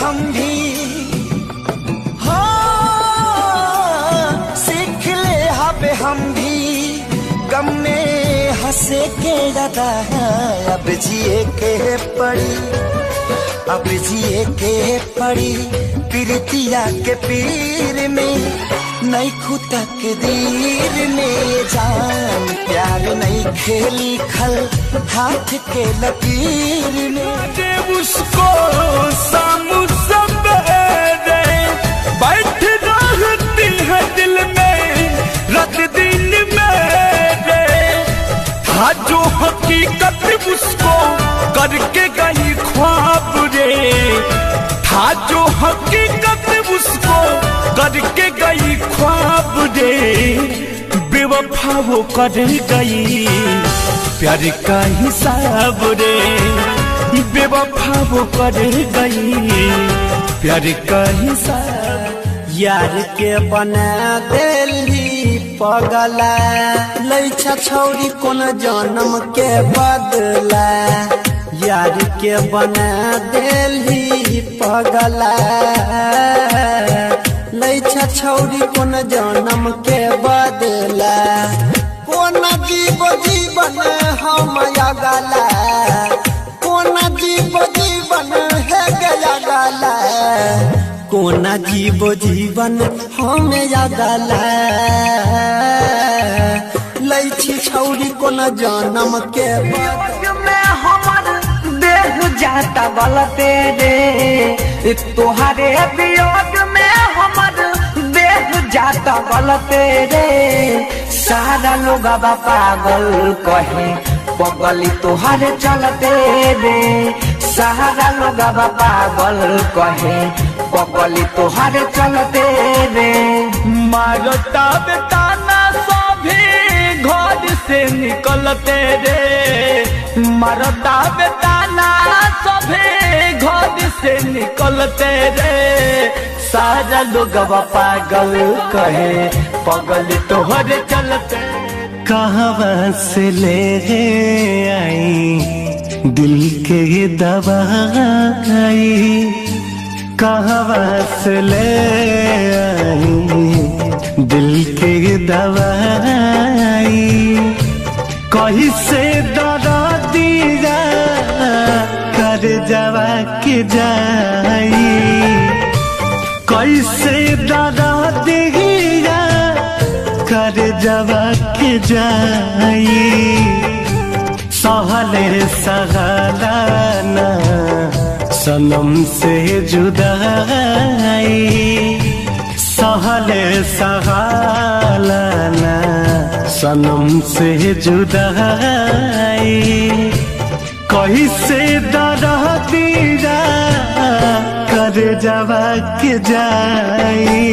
हम भी, सीख ले हबे हम भी, गम में हंसे के ज्यादा अब जिए के पड़ी, अब जिए के पड़ी। प्रीतिया के पीर में नहीं खुदा के दीर में जान, प्यार नहीं खेली खल हाथ के लकीर में। उसको सामू सवेरे बैठ रहती है दिल में रात दिन मेरे, था जो हकीकत उसको करके गई ख्वाब रे, था जो हकीकत उसको करके गई ख्वाब रे। बेवफा वो कर गई प्यार का हिसाब रे, बेवफा वो कर गई प्यार का हिसाब। यार के बना दिली पगला, लैछा छौरी कोन जन्म के बदला। यार के बना दिली पगला, लैछा छौरी कोन जन्म के बदला। कोन जीव जीवन हम अगला, कोन जीव जीवन है गया गला, कोन जीव जीवन हम अगला। लैछी छौरी कोन जन्म के जाता बलते रे, तोहरे वियोग में हमर देह जाता बलते रे। सारा लोग पागल कहे पगली तोहरे चलते रे, सारा लोग पागल कहे पगली तोहरे चलते रे। मारता बेताना सभी घर से निकलते रे, मारता बेताना सभी घर से निकलते रे। सारा लोग पागल कहे पगल तोहरे चलते। कहाँ से ले आई दिल के दवाई, कहाँ से ले आई दिल के दवाई। कहीं से दरा दिया कर जवा के जाई, कैसे दरा दिया कर जवा के जाई। सहले सहलाना सनम से जुदाई, सहले सहलाना सनम से जुदाई। कैसे दरा दिया कर जवा के जाई।